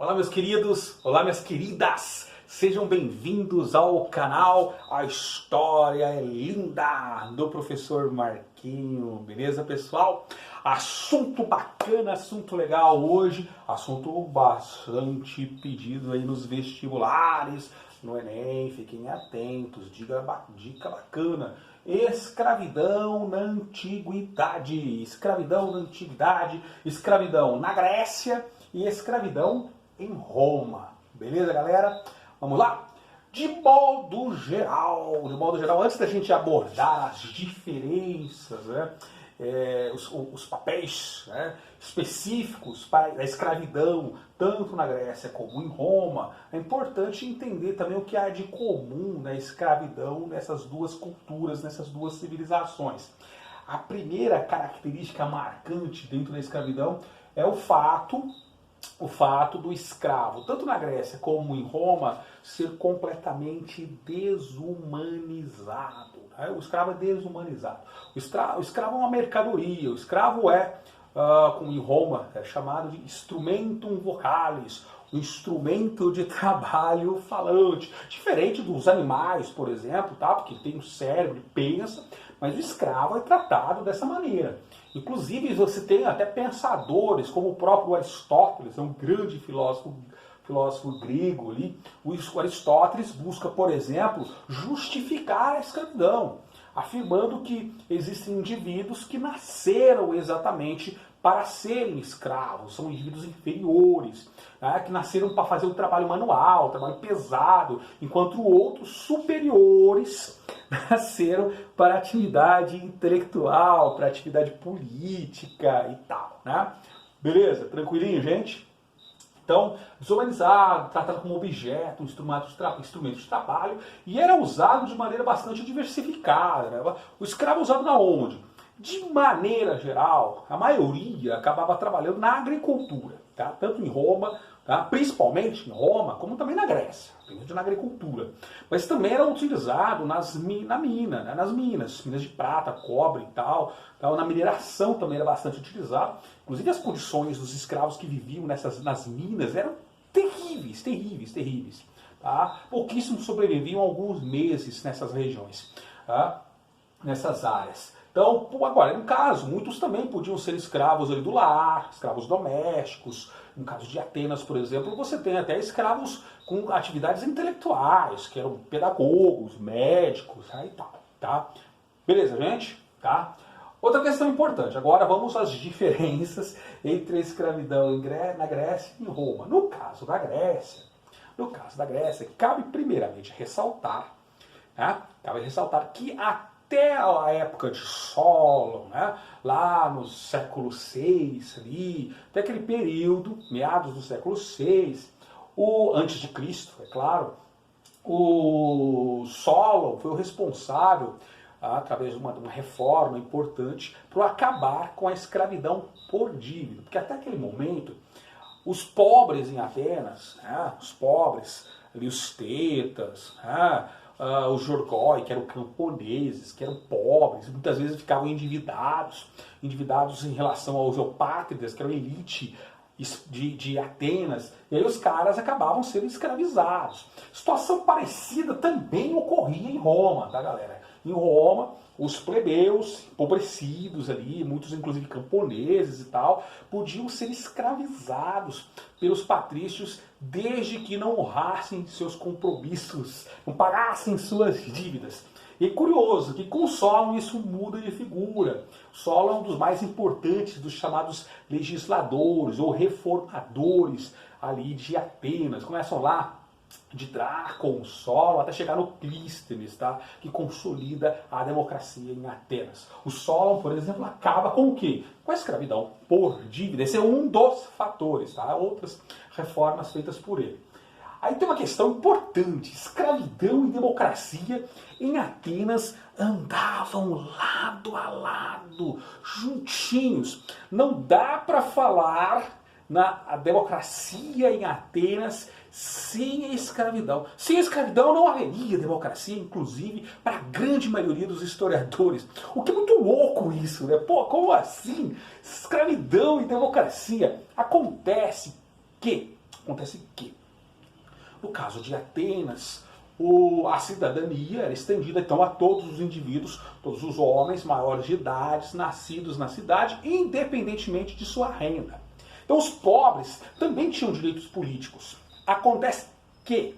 Olá meus queridos, olá minhas queridas, sejam bem-vindos ao canal A História é Linda, do professor Marquinho, beleza pessoal? Assunto bacana, assunto legal hoje, assunto bastante pedido aí nos vestibulares, no Enem, fiquem atentos, dica bacana. Escravidão na antiguidade, escravidão na Grécia e escravidão em Roma. Beleza, galera? Vamos lá? De modo geral, antes da gente abordar as diferenças, né, os papéis, né, específicos para a escravidão, tanto na Grécia como em Roma, é importante entender também o que há de comum na escravidão nessas duas culturas, nessas duas civilizações. A primeira característica marcante dentro da escravidão é o fato do escravo, tanto na Grécia como em Roma, ser completamente desumanizado. Né? O escravo é desumanizado. O escravo é uma mercadoria, o escravo como em Roma, é chamado de instrumentum vocalis, o instrumento de trabalho falante. Diferente dos animais, por exemplo, tá? Porque ele tem um cérebro, ele pensa, mas o escravo é tratado dessa maneira. Inclusive, você tem até pensadores, como o próprio Aristóteles, é um grande filósofo grego ali. O Aristóteles busca, por exemplo, justificar a escravidão, afirmando que existem indivíduos que nasceram exatamente para serem escravos, são indivíduos inferiores, né, que nasceram para fazer o trabalho manual, o trabalho pesado, enquanto outros superiores nasceram para atividade intelectual, para atividade política e tal, né? Beleza? Tranquilinho, gente? Então, desumanizado, tratado como objeto, instrumento de trabalho, e era usado de maneira bastante diversificada. Né? O escravo usado na onde? De maneira geral, a maioria acabava trabalhando na agricultura, tá? Tanto em Roma, tá? Principalmente em Roma, como também na Grécia, na agricultura. Mas também era utilizado nas minas de prata, cobre e tal. Na mineração também era bastante utilizado. Inclusive as condições dos escravos que viviam nas minas eram terríveis. Tá? Pouquíssimos sobreviviam alguns meses nessas regiões, tá? Nessas áreas. Então, agora, no caso, muitos também podiam ser escravos ali do lar, escravos domésticos. No caso de Atenas, por exemplo, você tem até escravos com atividades intelectuais, que eram pedagogos, médicos, e tal, tá? Beleza, gente? Tá? Outra questão importante, agora vamos às diferenças entre a escravidão na Grécia e em Roma. No caso da Grécia, cabe primeiramente ressaltar, né? Que até a época de Solon, né, lá no século VI, ali, até aquele período, meados do século VI, antes de Cristo, é claro, o Solon foi o responsável, através de uma reforma importante, para acabar com a escravidão por dívida. Porque até aquele momento, os pobres em Atenas, né, os tetas, né, os jorgoi, que eram camponeses, que eram pobres, muitas vezes ficavam endividados em relação aos eupátridas, que eram elite de Atenas, e aí os caras acabavam sendo escravizados. Situação parecida também ocorria em Roma, tá, galera? Em Roma, os plebeus, empobrecidos ali, muitos inclusive camponeses e tal, podiam ser escravizados pelos patrícios desde que não honrassem seus compromissos, não pagassem suas dívidas. E é curioso que com Solon isso muda de figura. Solon é um dos mais importantes dos chamados legisladores ou reformadores ali de Atenas. Começam lá de Drácon, Solon, até chegar no Clístenes, tá? Que consolida a democracia em Atenas. O Solon, por exemplo, acaba com o quê? Com a escravidão por dívida. Esse é um dos fatores, tá? Outras reformas feitas por ele. Aí tem uma questão importante. Escravidão e democracia em Atenas andavam lado a lado, juntinhos. Não dá para falar na democracia em Atenas sem a escravidão. Sem a escravidão não haveria democracia, inclusive para a grande maioria dos historiadores. O que é muito louco isso, né? Pô, como assim? Escravidão e democracia. Acontece que Acontece que, no caso de Atenas, a cidadania era estendida então a todos os indivíduos, todos os homens maiores de idade, nascidos na cidade, independentemente de sua renda. Então os pobres também tinham direitos políticos. Acontece que,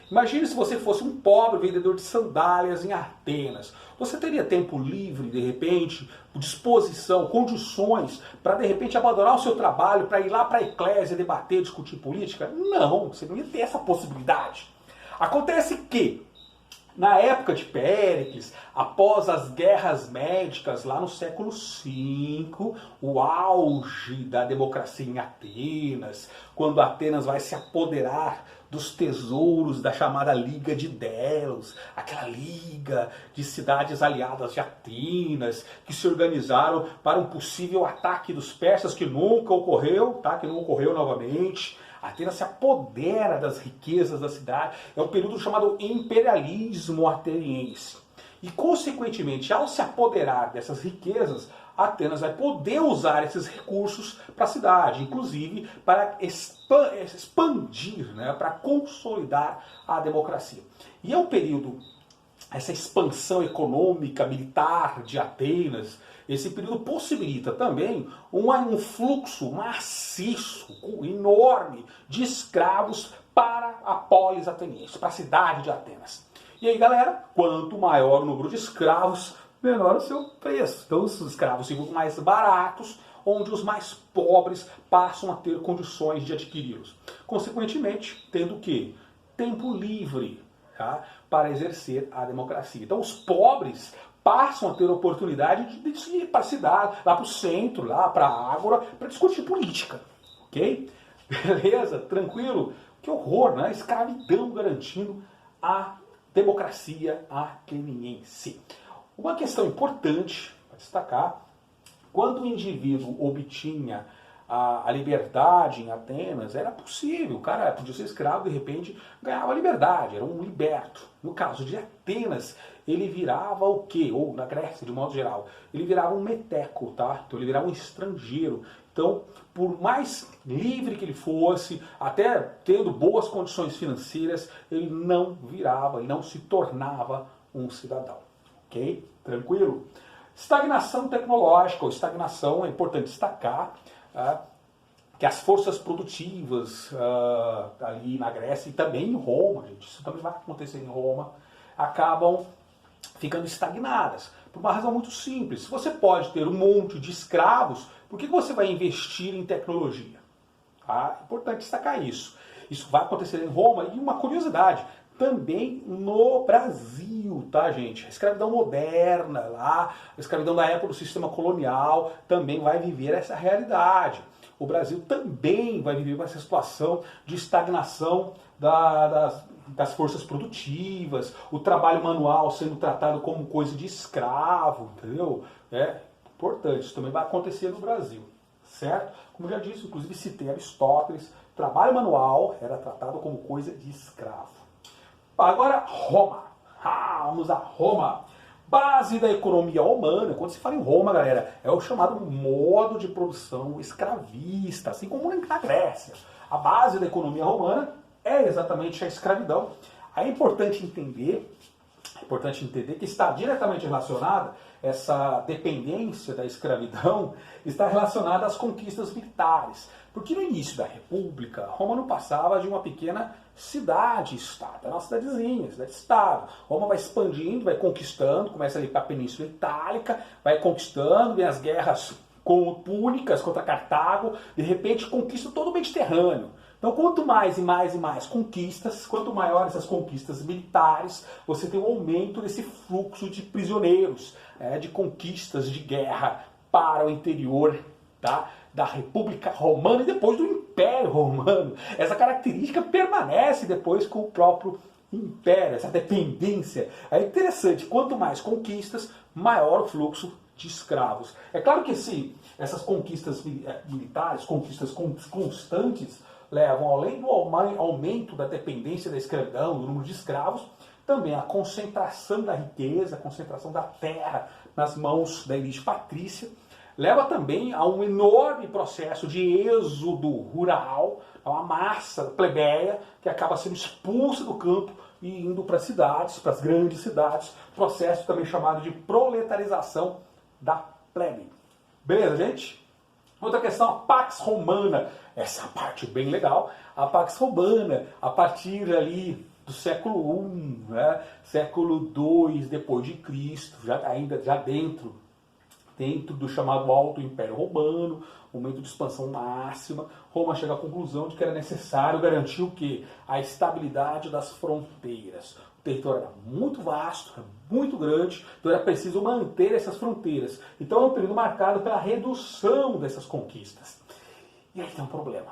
imagine se você fosse um pobre vendedor de sandálias em Atenas. Você teria tempo livre, de repente, disposição, condições para, de repente, abandonar o seu trabalho para ir lá para a eclésia debater, discutir política? Não, você não ia ter essa possibilidade. Acontece que, na época de Péricles, após as guerras médicas, lá no século V, o auge da democracia em Atenas, quando Atenas vai se apoderar dos tesouros da chamada Liga de Delos, aquela liga de cidades aliadas de Atenas, que se organizaram para um possível ataque dos persas, que nunca ocorreu, tá? Que não ocorreu novamente. Atenas se apodera das riquezas da cidade. É um período chamado imperialismo ateniense. E, consequentemente, ao se apoderar dessas riquezas, Atenas vai poder usar esses recursos para a cidade, inclusive para expandir, né, para consolidar a democracia. E é um período, essa expansão econômica, militar de Atenas, esse período possibilita também um fluxo maciço, enorme, de escravos para a polis ateniense, para a cidade de Atenas. E aí, galera, quanto maior o número de escravos, menor o seu preço. Então, os escravos ficam mais baratos, onde os mais pobres passam a ter condições de adquiri-los. Consequentemente, tendo o quê? Tempo livre, tá? Para exercer a democracia. Então, os pobres passam a ter oportunidade de ir para a cidade, lá para o centro, lá para a ágora, para discutir política. Ok? Beleza? Tranquilo? Que horror, né? Escravidão garantindo a democracia ateniense. Uma questão importante para destacar, quando o indivíduo obtinha a liberdade em Atenas, era possível, o cara podia ser escravo, de repente ganhava liberdade, era um liberto. No caso de Atenas, ele virava o quê? Ou na Grécia, de modo geral, ele virava um meteco, tá? Então ele virava um estrangeiro. Então, por mais livre que ele fosse, até tendo boas condições financeiras, ele não virava, ele não se tornava um cidadão. Ok? Tranquilo? Estagnação tecnológica, ou estagnação, é importante destacar que as forças produtivas ali na Grécia e também em Roma, gente, isso também vai acontecer em Roma, acabam ficando estagnadas. Por uma razão muito simples. Se você pode ter um monte de escravos, por que você vai investir em tecnologia? É importante destacar isso. Isso vai acontecer em Roma. E uma curiosidade, também no Brasil, tá, gente? A escravidão moderna lá, a escravidão da época do sistema colonial, também vai viver essa realidade. O Brasil também vai viver essa situação de estagnação das forças produtivas, o trabalho manual sendo tratado como coisa de escravo, entendeu? É importante, isso também vai acontecer no Brasil, certo? Como eu já disse, inclusive citei Aristóteles, trabalho manual era tratado como coisa de escravo. Agora, Roma. Vamos a Roma. Base da economia romana. Quando se fala em Roma, galera, é o chamado modo de produção escravista, assim como na Grécia. A base da economia romana é exatamente a escravidão. É importante entender que está diretamente relacionada, essa dependência da escravidão está relacionada às conquistas militares. Porque no início da República, Roma não passava de uma pequena cidade-estado, era uma cidadezinha, cidade-estado. Roma vai expandindo, vai conquistando, começa ali para a Península Itálica, vai conquistando, vem as guerras púnicas contra Cartago, de repente conquista todo o Mediterrâneo. Então, quanto mais e mais e mais conquistas, quanto maiores as conquistas militares, você tem um aumento desse fluxo de prisioneiros, de conquistas de guerra para o interior da República Romana e depois do Império Romano. Essa característica permanece depois com o próprio Império, essa dependência. É interessante, quanto mais conquistas, maior o fluxo de escravos. É claro que essas conquistas militares, conquistas constantes, levam, além do aumento da dependência da escravidão, do número de escravos, também a concentração da riqueza, a concentração da terra nas mãos da elite patrícia, leva também a um enorme processo de êxodo rural, a uma massa plebeia que acaba sendo expulsa do campo e indo para as cidades, para as grandes cidades, processo também chamado de proletarização da plebe. Beleza, gente? Outra questão, a Pax Romana. Essa é a parte bem legal. A Pax Romana, a partir ali do século I, né? Século II depois de Cristo, já dentro do chamado Alto Império Romano, momento de expansão máxima, Roma chega à conclusão de que era necessário garantir o quê? A estabilidade das fronteiras. O território era muito vasto, era muito grande, então era preciso manter essas fronteiras. Então é um período marcado pela redução dessas conquistas. E aí tem um problema.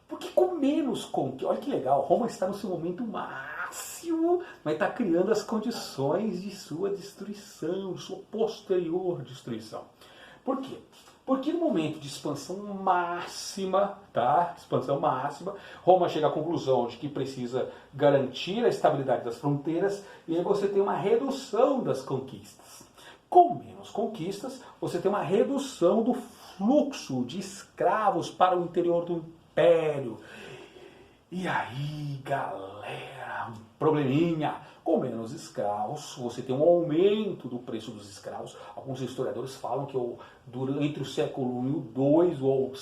Porque com menos conquistas, olha que legal, Roma está no seu momento máximo, mas está criando as condições de sua destruição, de sua posterior destruição. Por quê? Porque no momento de expansão máxima, tá? Expansão máxima, Roma chega à conclusão de que precisa garantir a estabilidade das fronteiras e aí você tem uma redução das conquistas. Com menos conquistas, você tem uma redução do fluxo de escravos para o interior do império. E aí, galera, um probleminha. Com menos escravos, você tem um aumento do preço dos escravos. Alguns historiadores falam que entre o século I e II,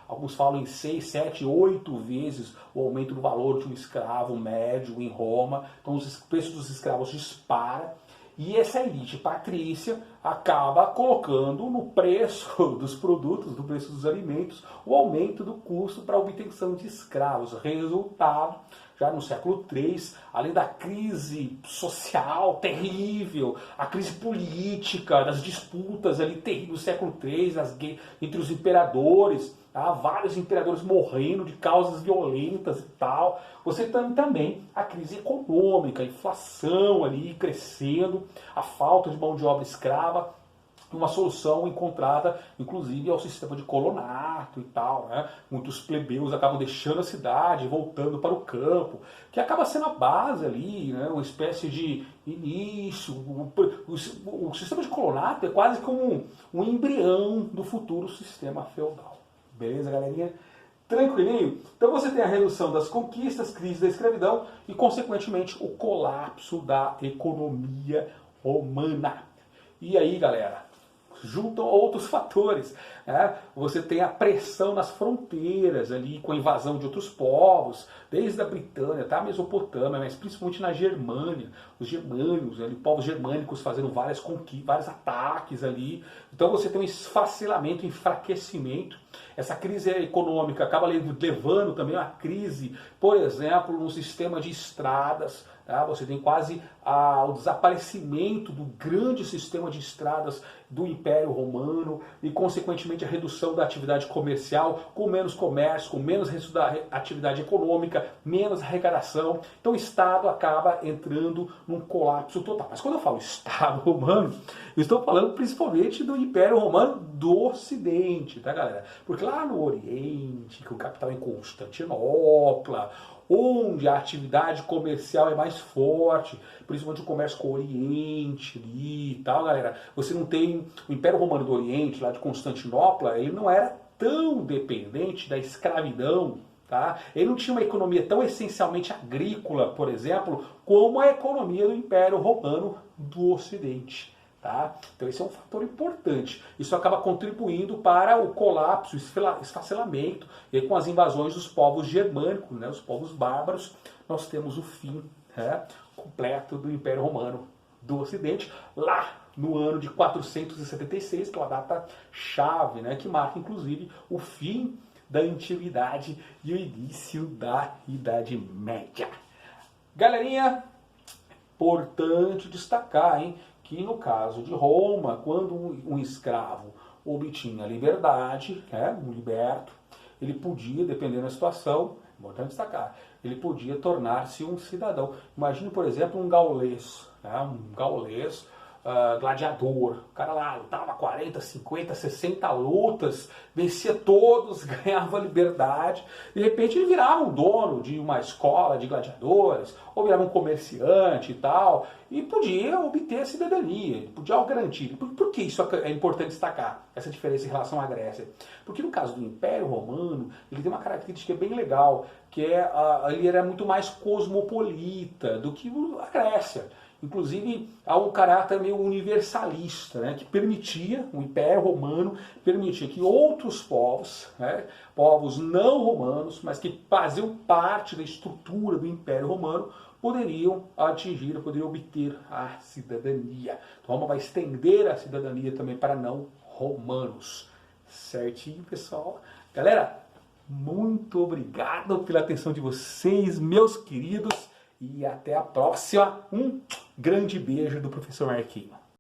alguns falam em 6, 7, 8 vezes o aumento do valor de um escravo médio em Roma. Então, os preços dos escravos disparam. E essa elite patrícia acaba colocando no preço dos produtos, no preço dos alimentos, o aumento do custo para a obtenção de escravos. Resultado, já no século III, além da crise social terrível, a crise política, das disputas ali terríveis do século III, entre os imperadores, tá? Vários imperadores morrendo de causas violentas e tal. Você tem também a crise econômica, a inflação ali crescendo, a falta de mão de obra escrava, uma solução encontrada, inclusive, ao sistema de colonato e tal, né? Muitos plebeus acabam deixando a cidade, voltando para o campo, que acaba sendo a base ali, né? Uma espécie de início. O sistema de colonato é quase como um embrião do futuro sistema feudal. Beleza, galerinha? Tranquilinho? Então você tem a redução das conquistas, crise da escravidão e, consequentemente, o colapso da economia romana. E aí, galera, juntam outros fatores, né? Você tem a pressão nas fronteiras ali, com a invasão de outros povos, desde a Britânia até a Mesopotâmia, mas principalmente na Germânia, os germânicos, ali, povos germânicos fazendo vários ataques ali. Então você tem um esfacelamento, um enfraquecimento. Essa crise econômica acaba levando também a uma crise, por exemplo, no sistema de estradas. Tá? Você tem quase o desaparecimento do grande sistema de estradas do Império Romano e, consequentemente, a redução da atividade comercial, com menos comércio, com menos atividade econômica, menos arrecadação. Então o Estado acaba entrando num colapso total. Mas quando eu falo Estado romano, eu estou falando principalmente do Império Romano do Ocidente, tá, galera? Porque lá no Oriente, que o capital é em Constantinopla, onde a atividade comercial é mais forte, principalmente o comércio com o Oriente ali e tal, galera. Você não tem o Império Romano do Oriente, lá de Constantinopla, ele não era tão dependente da escravidão, tá? Ele não tinha uma economia tão essencialmente agrícola, por exemplo, como a economia do Império Romano do Ocidente. Tá? Então esse é um fator importante. Isso acaba contribuindo para o colapso, o esfacelamento, e aí, com as invasões dos povos germânicos, né, os povos bárbaros, nós temos o fim, né, completo do Império Romano do Ocidente, lá no ano de 476, que é uma data-chave, né, que marca inclusive o fim da Antiguidade e o início da Idade Média. Galerinha, importante destacar, hein, que no caso de Roma, quando um escravo obtinha liberdade, né, um liberto, ele podia, dependendo da situação, importante destacar, ele podia tornar-se um cidadão. Imagine, por exemplo, um gaulês, né, um gaulês gladiador. O cara lá lutava 40, 50, 60 lutas, vencia todos, ganhava liberdade. De repente ele virava um dono de uma escola de gladiadores, ou virava um comerciante e tal, e podia obter a cidadania, podia garantir. Por que isso é importante destacar, essa diferença em relação à Grécia? Porque no caso do Império Romano, ele tem uma característica bem legal, que ele era muito mais cosmopolita do que a Grécia. Inclusive, há um caráter meio universalista, né, que permitia, o Império Romano permitia que outros povos, né, povos não romanos, mas que faziam parte da estrutura do Império Romano, poderiam obter a cidadania. Então, Roma vai estender a cidadania também para não romanos. Certinho, pessoal? Galera, muito obrigado pela atenção de vocês, meus queridos. E até a próxima. Um grande beijo do professor Marquinhos.